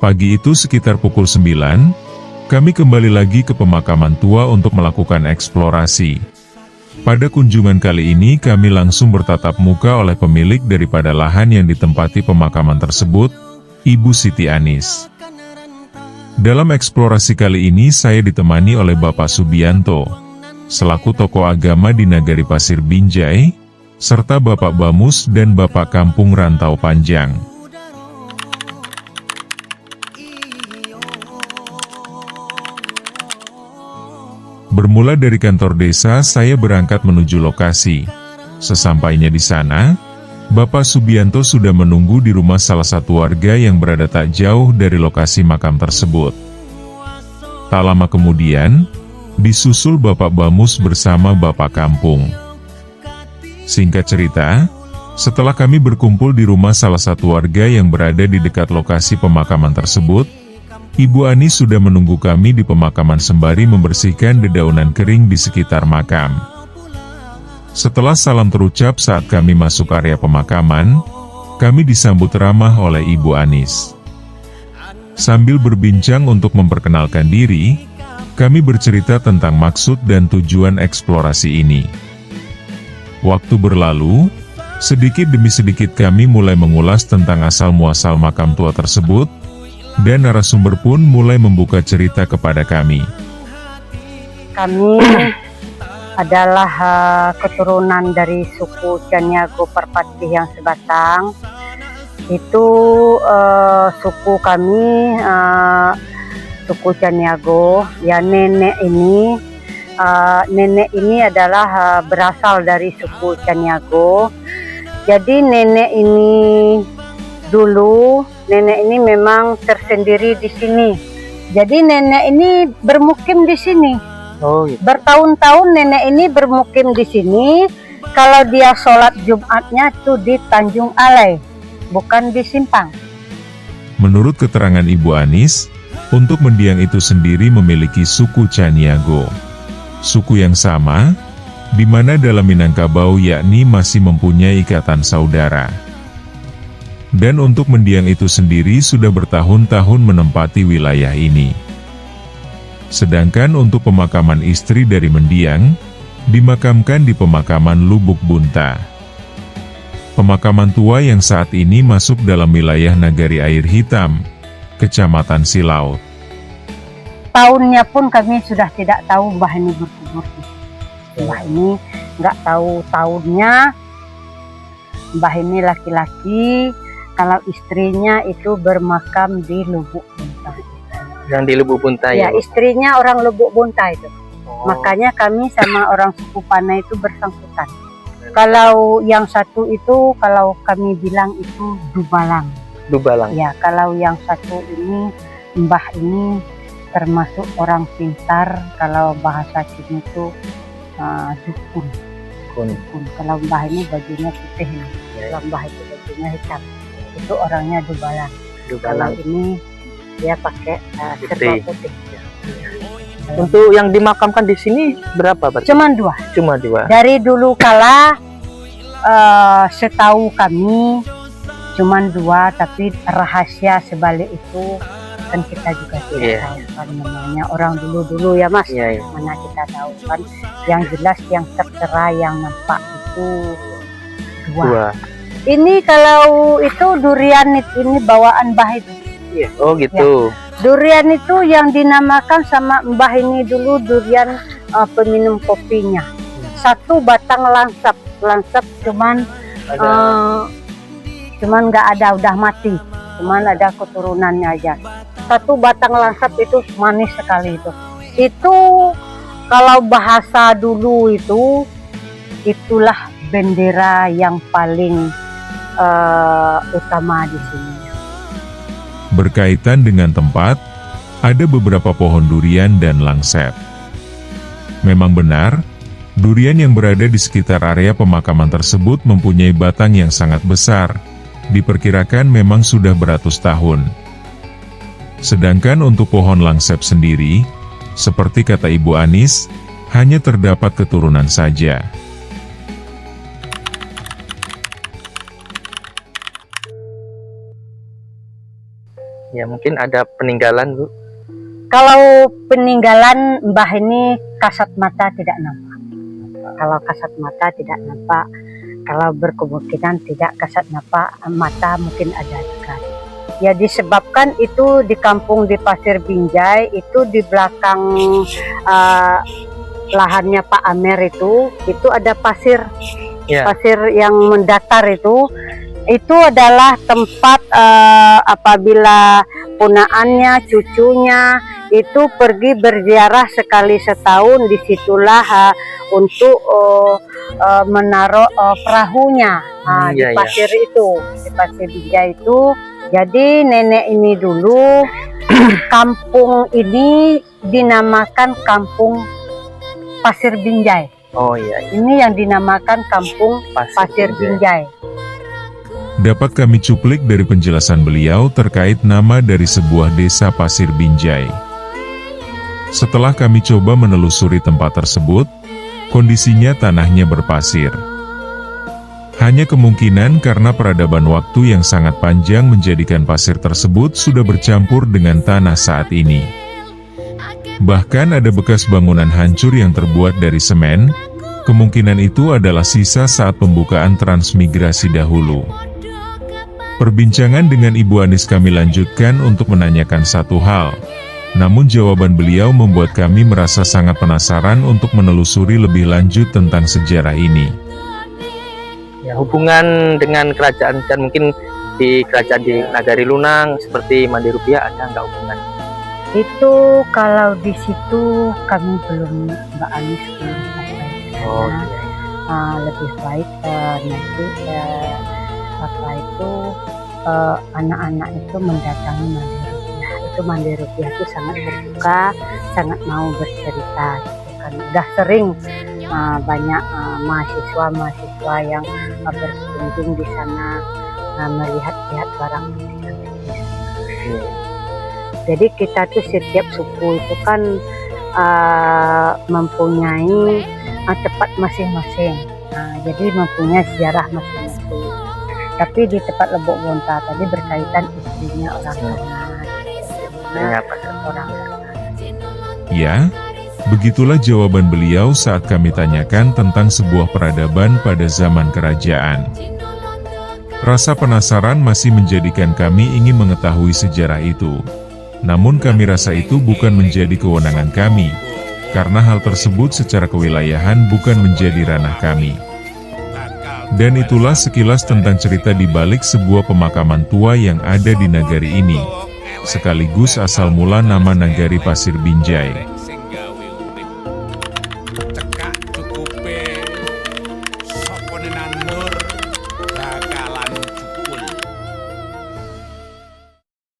Pagi itu sekitar pukul 9, kami kembali lagi ke pemakaman tua untuk melakukan eksplorasi. Pada kunjungan kali ini kami langsung bertatap muka oleh pemilik daripada lahan yang ditempati pemakaman tersebut, Ibu Siti Anis. Dalam eksplorasi kali ini saya ditemani oleh Bapak Subianto, selaku tokoh agama di Nagari Pasir Binjai, serta Bapak Bamus dan Bapak Kampung Rantau Panjang. Bermula dari kantor desa, saya berangkat menuju lokasi. Sesampainya di sana, Bapak Subianto sudah menunggu di rumah salah satu warga yang berada tak jauh dari lokasi makam tersebut. Tak lama kemudian, disusul Bapak Bamus bersama Bapak Kampung. Singkat cerita, setelah kami berkumpul di rumah salah satu warga yang berada di dekat lokasi pemakaman tersebut, Ibu Anis sudah menunggu kami di pemakaman sembari membersihkan dedaunan kering di sekitar makam. Setelah salam terucap saat kami masuk area pemakaman, kami disambut ramah oleh Ibu Anis. Sambil berbincang untuk memperkenalkan diri, kami bercerita tentang maksud dan tujuan eksplorasi ini. Waktu berlalu, sedikit demi sedikit kami mulai mengulas tentang asal-muasal makam tua tersebut, dan narasumber pun mulai membuka cerita kepada kami. Kami adalah keturunan dari suku Caniago Perpati yang sebatang. Itu suku kami, suku Caniago. Ya, nenek ini adalah berasal dari suku Caniago. Jadi nenek ini memang tersendiri di sini. Jadi nenek ini bermukim di sini. Oh, gitu. Bertahun-tahun nenek ini bermukim di sini. Kalau dia sholat Jumatnya itu di Tanjung Alai, bukan di Simpang. Menurut keterangan Ibu Anis, untuk mendiang itu sendiri memiliki suku Caniago. Suku yang sama, di mana dalam Minangkabau yakni masih mempunyai ikatan saudara. Dan untuk mendiang itu sendiri sudah bertahun-tahun menempati wilayah ini. Sedangkan untuk pemakaman istri dari mendiang, dimakamkan di pemakaman Lubuk Bunta. Pemakaman tua yang saat ini masuk dalam wilayah Nagari Air Hitam, Kecamatan Silaut. Tahunnya pun kami sudah tidak tahu Mbah ini berkubur. Mbah ini nggak tahu tahunnya. Mbah ini laki-laki. Kalau istrinya itu bermakam di Lubuk Bunta. Yang di Lubuk Bunta ya? Ya, istrinya orang Lubuk Bunta itu. Oh. Makanya kami sama orang suku Pana itu bersangkutan. Kalau yang satu itu, kalau kami bilang itu Dubalang. Dubalang? Ya, kalau yang satu ini, Mbah ini termasuk orang pintar. Kalau bahasa Cina itu dukun. Dukun. Kalau Mbah ini bajunya putih. Kalau Mbah itu bajunya hitam. Itu orangnya Dubalang. Kalau ini dia pakai serba putih. Untuk yang dimakamkan di sini berapa, Pak? Cuma dua. Dari dulu kala setahu kami cuma dua, tapi rahasia sebalik itu kan kita juga tidak tahu kan, namanya orang dulu ya Mas. Mana kita tahu kan. Yang jelas yang tertera yang nampak itu dua. Ini kalau itu durian ini bawaan Mbah itu. Oh gitu. Ya. Durian itu yang dinamakan sama Mbah ini dulu durian peminum kopinya. Satu batang langsap cuman nggak ada, udah mati. Cuman ada keturunannya aja. Satu batang langsap itu manis sekali itu. Itu kalau bahasa dulu itu itulah bendera yang paling utama di sini. Berkaitan dengan tempat, ada beberapa pohon durian dan langsep. Memang benar, durian yang berada di sekitar area pemakaman tersebut mempunyai batang yang sangat besar, diperkirakan memang sudah beratus tahun. Sedangkan untuk pohon langsep sendiri, seperti kata Ibu Anis, hanya terdapat keturunan saja. Ya mungkin ada peninggalan Bu. Kalau peninggalan Mbah ini kasat mata tidak nampak. Kalau kasat mata tidak nampak, kalau berkemungkinan tidak kasat mata mungkin ada juga. Ya disebabkan itu di kampung di Pasir Binjai itu di belakang lahannya Pak Amer itu ada pasir, pasir yang mendatar itu adalah tempat apabila punaannya, cucunya itu pergi berziarah sekali setahun, disitulah untuk menaruh perahunya di pasir itu, di Pasir Binjai itu. Jadi nenek ini dulu kampung ini dinamakan Kampung Pasir Binjai. Oh iya. Ini yang dinamakan Kampung Pasir Binjai. Dapat kami cuplik dari penjelasan beliau terkait nama dari sebuah desa Pasir Binjai. Setelah kami coba menelusuri tempat tersebut, kondisinya tanahnya berpasir. Hanya kemungkinan karena peradaban waktu yang sangat panjang menjadikan pasir tersebut sudah bercampur dengan tanah saat ini. Bahkan ada bekas bangunan hancur yang terbuat dari semen, kemungkinan itu adalah sisa saat pembukaan transmigrasi dahulu. Perbincangan dengan Ibu Anis kami lanjutkan untuk menanyakan satu hal, namun jawaban beliau membuat kami merasa sangat penasaran untuk menelusuri lebih lanjut tentang sejarah ini. Ya, hubungan dengan kerajaan dan mungkin di kerajaan di Nagari Lunang seperti Mandi Rupiah ada nggak hubungan? Itu kalau di situ kami belum Mbak Anis belum sampai. Oh iya. Lebih baik nanti setelah itu anak-anak itu mendatangi Mandi Rupiah. Itu Mandi Rupiah itu sangat terbuka, sangat mau bercerita. Gitu kan. Udah sering banyak mahasiswa yang berkunjung di sana melihat-lihat barang antik. Jadi kita tuh setiap suku itu kan mempunyai tempat masing-masing. Jadi mempunyai sejarah masing-masing. Tapi di tempat Lebok Bonta tadi berkaitan istrinya orang Ghana. Ya, begitulah jawaban beliau saat kami tanyakan tentang sebuah peradaban pada zaman kerajaan. Rasa penasaran masih menjadikan kami ingin mengetahui sejarah itu. Namun kami rasa itu bukan menjadi kewenangan kami, karena hal tersebut secara kewilayahan bukan menjadi ranah kami. Dan itulah sekilas tentang cerita di balik sebuah pemakaman tua yang ada di nagari ini, sekaligus asal mula nama nagari Pasir Binjai.